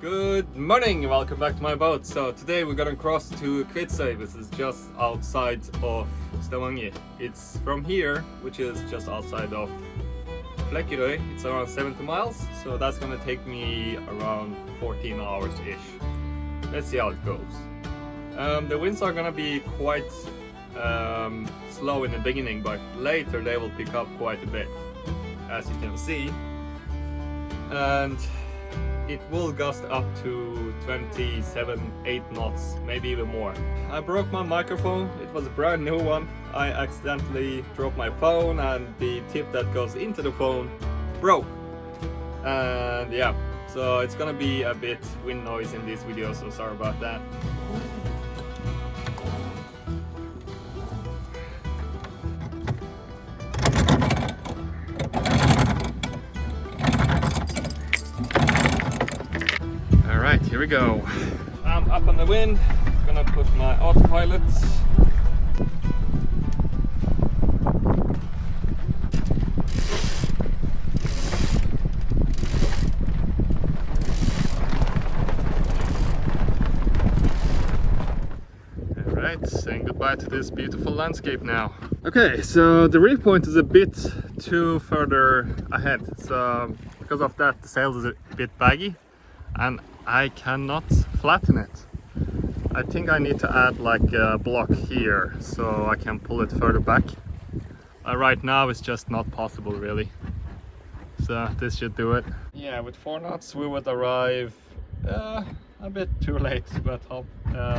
Good morning, welcome back to my boat. So today we're gonna cross to Kvitsøy. This is just outside of Stavanger. It's from here, which is just outside of Flekkefjord. It's around 70 miles, so that's gonna take me around 14 hours-ish. Let's see how it goes. The winds are gonna be quite slow in the beginning, but later they will pick up quite a bit, as you can see. And it will gust up to 27-8 knots, maybe even more. I broke my microphone. It was a brand new one. I accidentally dropped my phone and the tip that goes into the phone broke. And yeah, so it's gonna be a bit wind noise in this video, so sorry about that. Alright, here we go. I'm up on the wind, gonna put my autopilot. Alright, saying goodbye to this beautiful landscape now. Okay, so the reef point is a bit too further ahead, so because of that the sail is a bit baggy and I cannot flatten it. I think I need to add like a block here so I can pull it further back. Right now it's just not possible really. So this should do it. Yeah, with 4 knots we would arrive a bit too late, but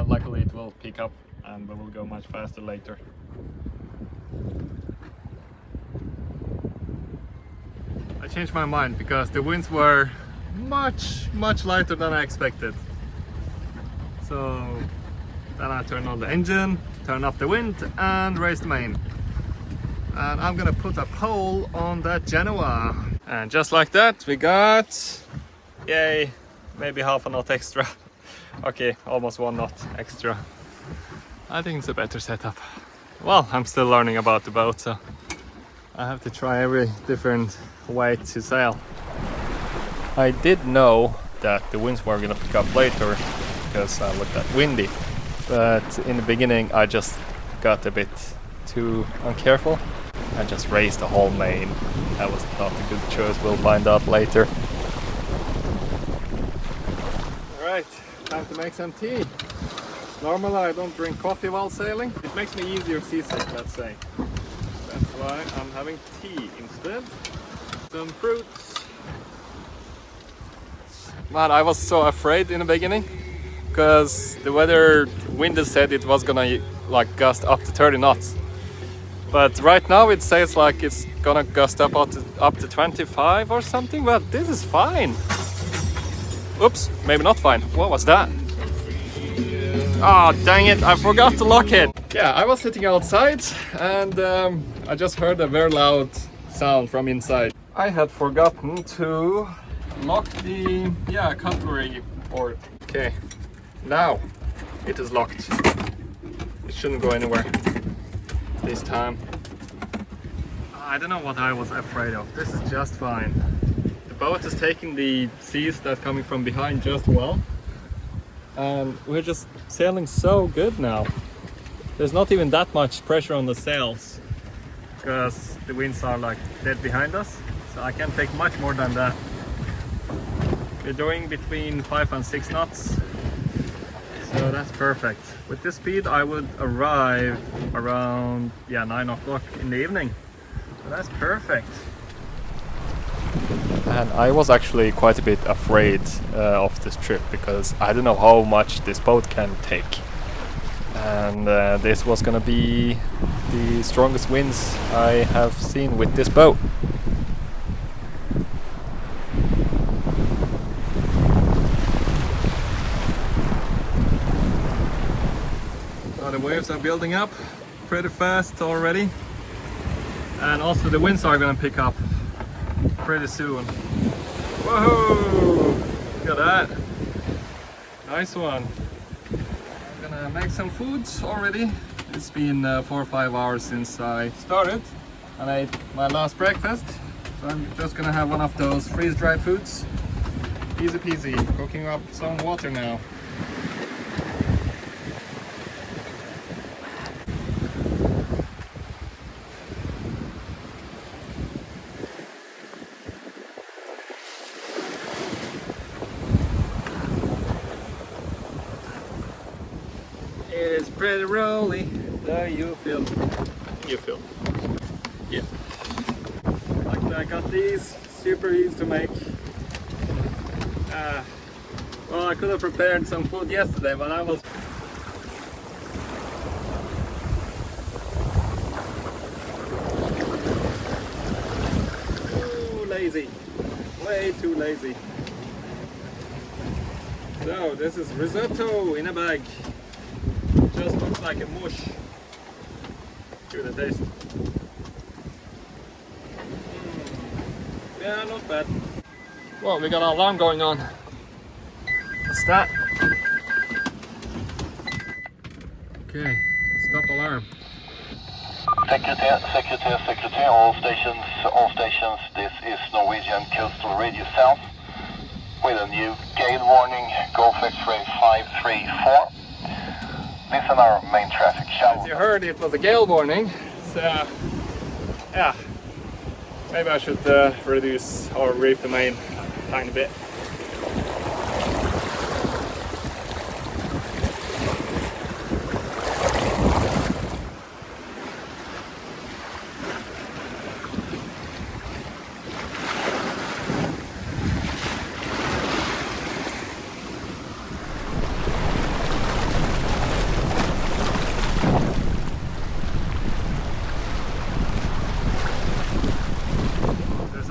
luckily it will pick up and we will go much faster later. I changed my mind because the winds were much lighter than I expected. So then I turned on the engine, turn up the wind and raise the main. And I'm gonna put a pole on that Genoa. And just like that we got, yay, maybe half a knot extra. Okay, almost 1 knot extra. I think it's a better setup. Well, I'm still learning about the boat, so I have to try every different way to sail. I did know that the winds were gonna pick up later because I looked at windy, but in the beginning I just got a bit too uncareful and just raised the whole main. That was not a good choice, we'll find out later. Alright, time to make some tea. Normally I don't drink coffee while sailing. It makes me easier seasick, let's say. That's why I'm having tea instead. Some fruits. Man, I was so afraid in the beginning because the wind said it was gonna like gust up to 30 knots. But right now it says like it's gonna gust up to 25 or something, but this is fine. Oops, maybe not fine. What was that? Oh, dang it, I forgot to lock it. Yeah, I was sitting outside and I just heard a very loud sound from inside. I had forgotten to lock the cutlery board. Okay, now it is locked. It shouldn't go anywhere this time. I don't know what I was afraid of. This is just fine. The boat is taking the seas that's coming from behind just well, and we're just sailing so good now. There's not even that much pressure on the sails because the winds are like dead behind us, so I can't take much more than that. We're doing between 5 and 6 knots, so that's perfect. With this speed I would arrive around 9 o'clock in the evening, so that's perfect. And I was actually quite a bit afraid of this trip because I don't know how much this boat can take, and this was gonna be the strongest winds I have seen with this boat. The waves are building up pretty fast already, and also the winds are gonna pick up pretty soon. Whoa! Look at that! Nice one. I'm gonna make some food already. It's been 4 or 5 hours since I started and I ate my last breakfast, so I'm just gonna have one of those freeze-dried foods. Easy peasy, cooking up some water now. It is pretty rolly, there you feel. Yeah. Like I got these, super easy to make. Well, I could have prepared some food yesterday, but I was too lazy. Way too lazy. So, this is risotto in a bag. Just looks like a mush. Give it a taste. Yeah, not bad. Well, we got an alarm going on. What's that? Okay, stop alarm. Secretary, all stations, this is Norwegian Coastal Radio South with a new Gale warning, Gulf X-ray 534. Listen our main traffic channel. As you heard, it was a gale warning, so yeah, maybe I should reduce or reef the main a tiny bit.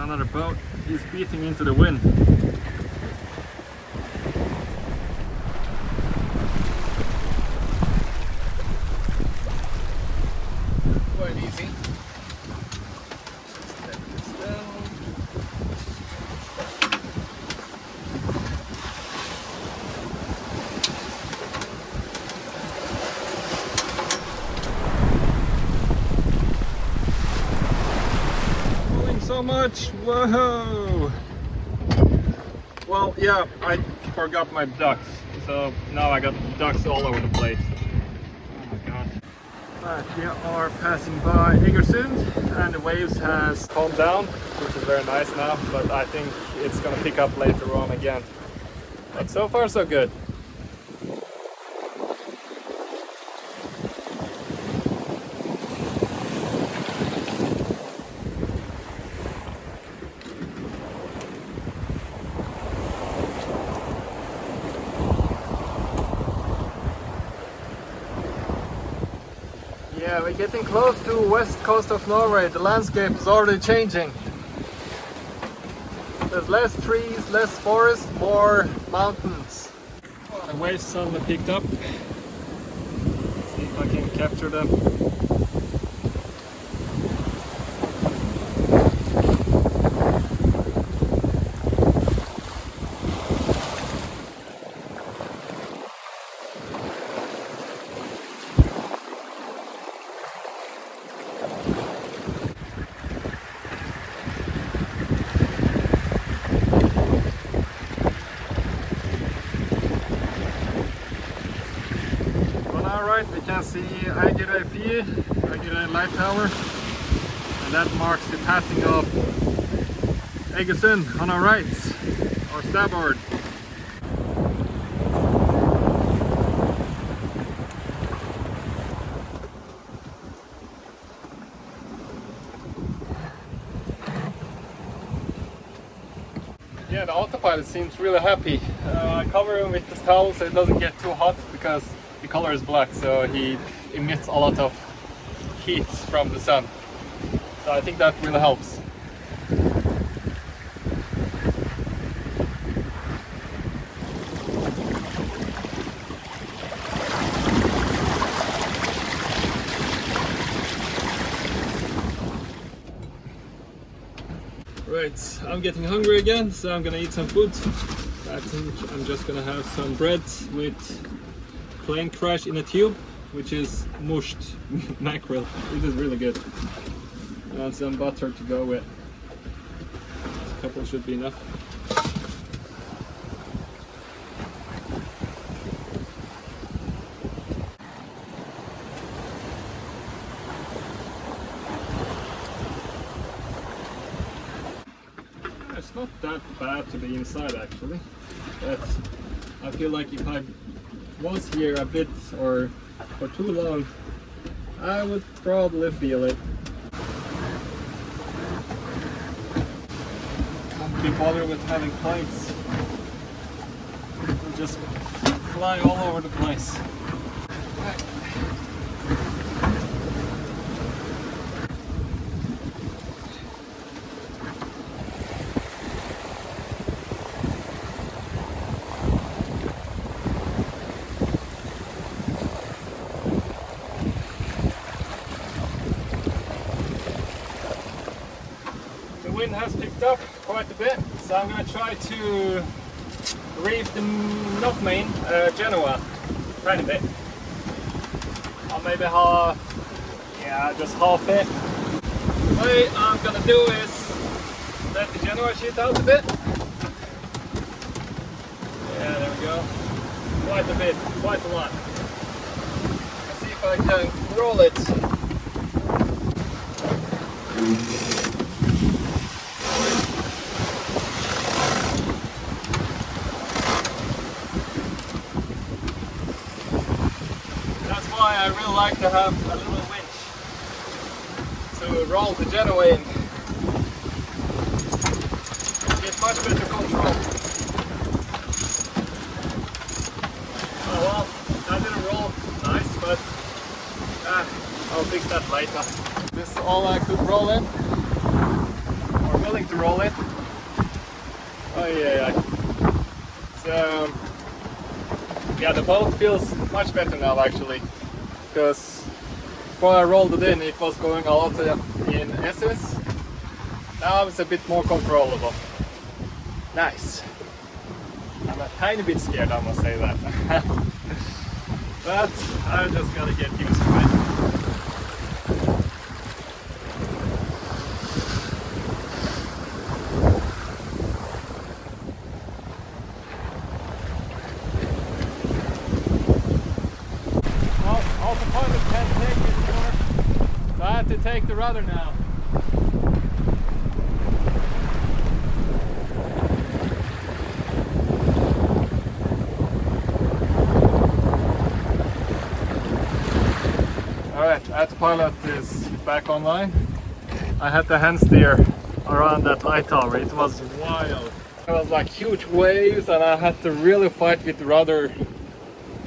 Another boat, he's beating into the wind. Quite easy. Just take this down. So much, whoa! Well, yeah, I forgot my ducks, so now I got ducks all over the place. Oh my god. But we are passing by Egersund and the waves has calmed down, which is very nice now, but I think it's gonna pick up later on again. But so far so good. Yeah, we're getting close to west coast of Norway. The landscape is already changing. There's less trees, less forest, more mountains. The waves suddenly picked up. Let's see if I can capture them. We can see Ep-3 light tower, and that marks the passing of Egersund on our right, or starboard. Yeah, the autopilot seems really happy. I cover him with this towel so it doesn't get too hot because the color is black, so he emits a lot of heat from the sun. So I think that really helps. Right, I'm getting hungry again, so I'm gonna eat some food. I think I'm just gonna have some bread with plane crash in a tube, which is mushed mackerel. It is really good. And some butter to go with. A couple should be enough. not that bad to be inside actually, but I feel like if I was here a bit or for too long, I would probably feel it. Can't be bothered with having planes. They'll just fly all over the place. The wind has picked up quite a bit, so I'm going to try to reef the not main, Genoa, tiny bit. Or maybe half, yeah, just half it. The way I'm going to do is let the Genoa shoot out a bit. Yeah, there we go. Quite a bit, quite a lot. Let's see if I can roll it. I really like to have a little winch to roll the Genoa in. Get much better control. Oh well, that didn't roll nice, but I'll fix that later. This is all I could roll in, or willing to roll in. Oh yeah. So yeah, the boat feels much better now actually. Because before I rolled it in, it was going a lot in SS. Now it's a bit more controllable. Nice. I'm a tiny bit scared, I must say that. But I just gotta get used to it. Autopilot can't take it anymore, so I have to take the rudder now. Alright, autopilot is back online. I had the hand steer around that light tower, it was wild. It was like huge waves and I had to really fight with the rudder.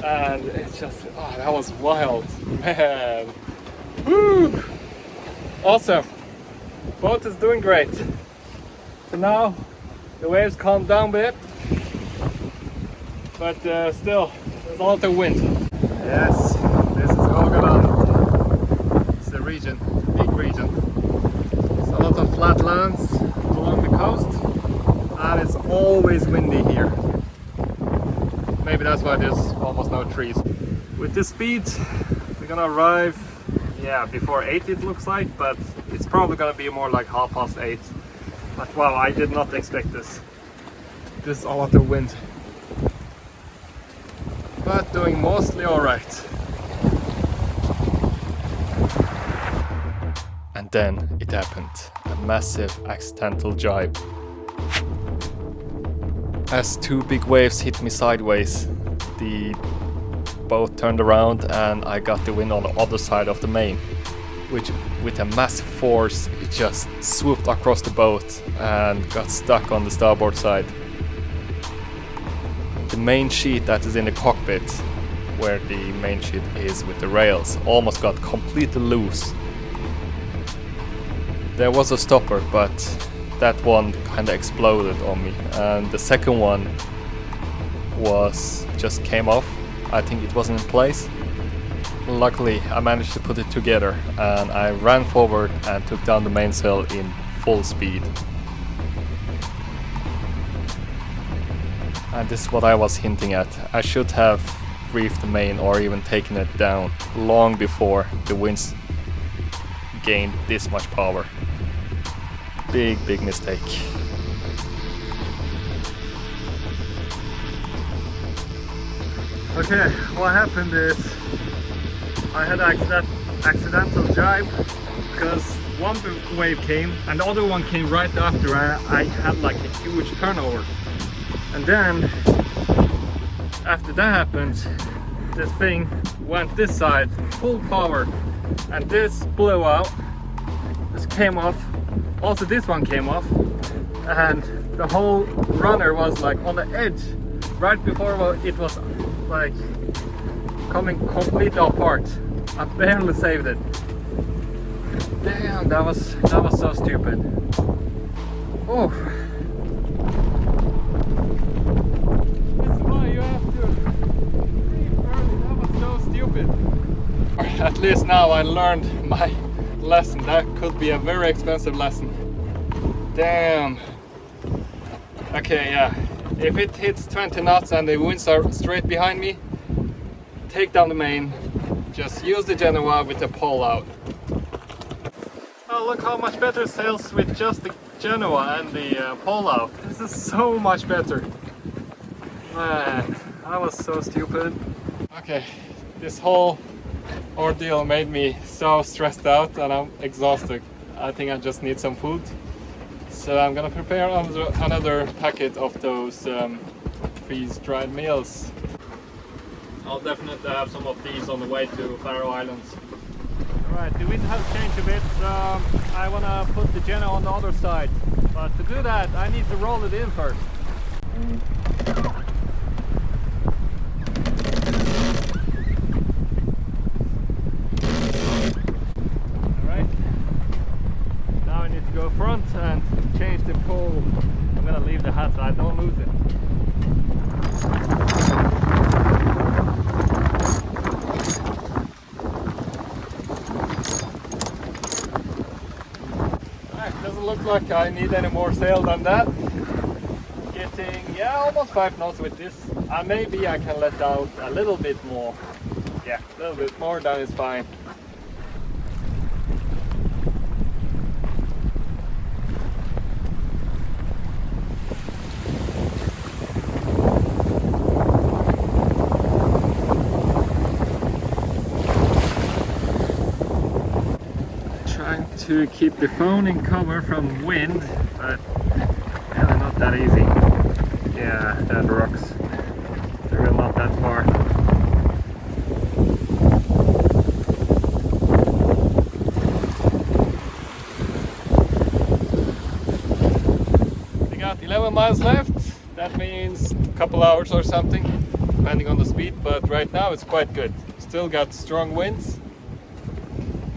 And it's just, oh, that was wild, man. Woo! Awesome. Boat is doing great. So now the waves calmed down a bit, but still, there's a lot of wind. Yes, this is Rogaland. It's a region, big region. There's a lot of flat lands along the coast, and it's always windy here. Maybe that's why there's almost no trees. With this speed, we're gonna arrive, yeah, before 8 it looks like, but it's probably gonna be more like 8:30. But wow, I did not expect this. This is a lot of wind. But doing mostly alright. And then it happened. A massive accidental jibe. As two big waves hit me sideways, the boat turned around and I got the wind on the other side of the main, which with a massive force it just swooped across the boat and got stuck on the starboard side. The main sheet that is in the cockpit, where the main sheet is with the rails, almost got completely loose. There was a stopper, but that one kind of exploded on me, and the second one just came off. I think it wasn't in place. Luckily I managed to put it together and I ran forward and took down the mainsail in full speed. And this is what I was hinting at. I should have reefed the main or even taken it down long before the winds gained this much power. Big mistake. Okay, what happened is I had an accidental jibe because one wave came and the other one came right after. I had like a huge turnover, and then after that happened, this thing went this side full power, and this blew out. This came off. Also this one came off, and the whole runner was like on the edge right before it was like coming completely apart. I barely saved it. Damn, that was so stupid. Oh. This is why you have to leave early. That was so stupid. At least now I learned my lesson. That could be a very expensive lesson. Damn. Okay, yeah. If it hits 20 knots and the winds are straight behind me, take down the main. Just use the Genoa with the pole out. Oh, look how much better it sails with just the Genoa and the pole out. This is so much better. Man, that was so stupid. Okay, this whole ordeal made me so stressed out and I'm exhausted. I think I just need some food. So I'm gonna prepare another packet of those freeze-dried meals. I'll definitely have some of these on the way to Faroe Islands. Alright, the wind has changed a bit, so I want to put the Genoa on the other side. But to do that, I need to roll it in first. Alright, now I need to go front and change the pole. I'm going to leave the hat so I don't lose it. Doesn't look like I need any more sail than that. Getting, yeah, almost 5 knots with this. Maybe I can let out a little bit more. Yeah, a little bit more, then it's fine. To keep the phone in cover from wind, but really not that easy. Yeah, that rocks. They're not that far. We got 11 miles left. That means a couple hours or something, depending on the speed, but right now it's quite good. Still got strong winds.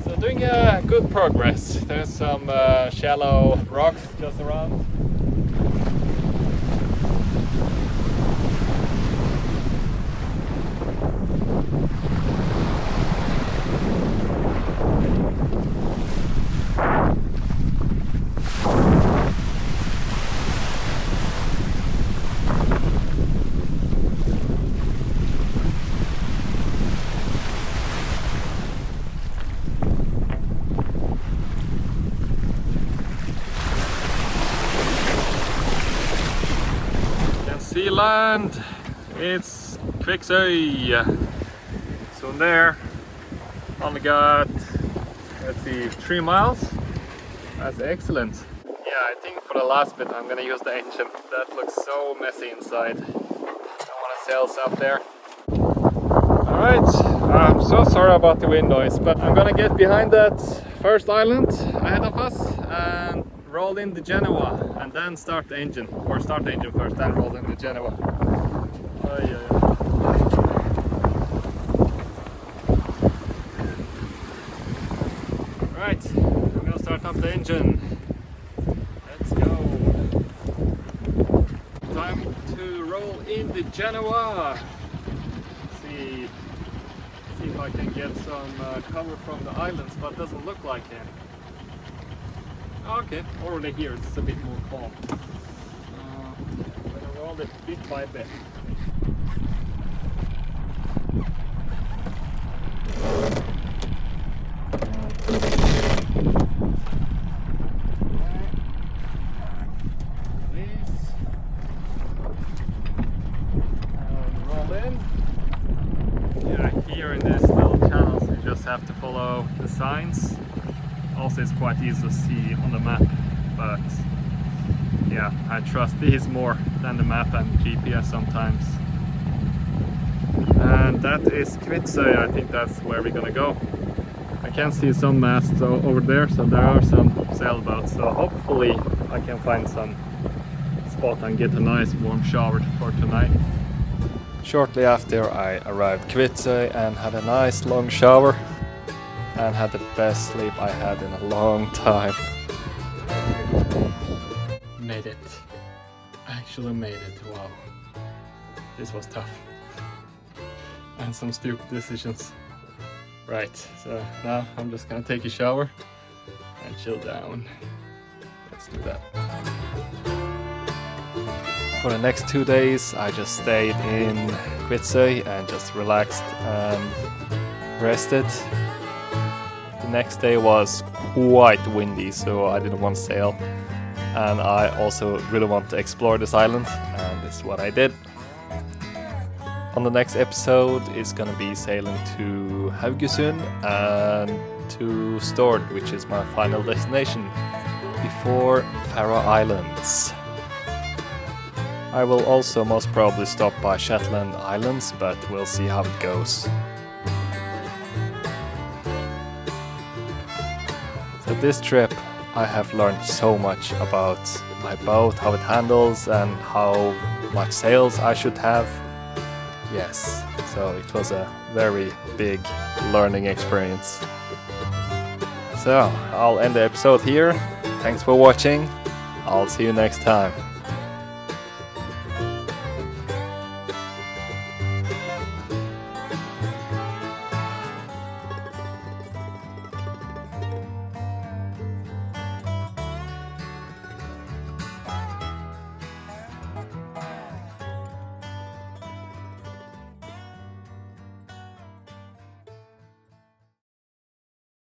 So doing good progress. There's some shallow rocks just around. See land, it's Kvitsøy. So there, only got, let's see, 3 miles. That's excellent. Yeah, I think for the last bit I'm gonna use the engine. That looks so messy inside. I want to sail up there. Alright, I'm so sorry about the wind noise, but I'm gonna get behind that first island ahead of us and roll in the Genoa and then start the engine, or start the engine first, then roll in the Genoa. Right, I'm gonna start up the engine. Let's go. Time to roll in the Genoa. See if I can get some cover from the islands, but it doesn't look like it. Okay, already here it's a bit more calm. I'm gonna roll it bit by bit. Roll in. Yeah, here in this little channel, so you just have to follow the signs. also it's quite easy to see on the map, but yeah, I trust these more than the map and GPS sometimes. And that is Kvitsøy. I think that's where we're gonna go. I can see some masts over there, so there are some sailboats, so hopefully I can find some spot and get a nice warm shower for tonight. Shortly after, I arrived Kvitsøy and had a nice long shower and had the best sleep I had in a long time. Made it. Actually made it. Wow. This was tough. And some stupid decisions. Right, so now I'm just gonna take a shower and chill down. Let's do that. For the next 2 days, I just stayed in Kvitsøy and just relaxed and rested. The next day was quite windy, so I didn't want to sail. And I also really want to explore this island, and this is what I did. On the next episode, it's gonna be sailing to Haugesund and to Stord, which is my final destination, before Faroe Islands. I will also most probably stop by Shetland Islands, but we'll see how it goes. So this trip, I have learned so much about my boat, how it handles, and how much sails I should have. Yes, so it was a very big learning experience. So I'll end the episode here. Thanks for watching. I'll see you next time.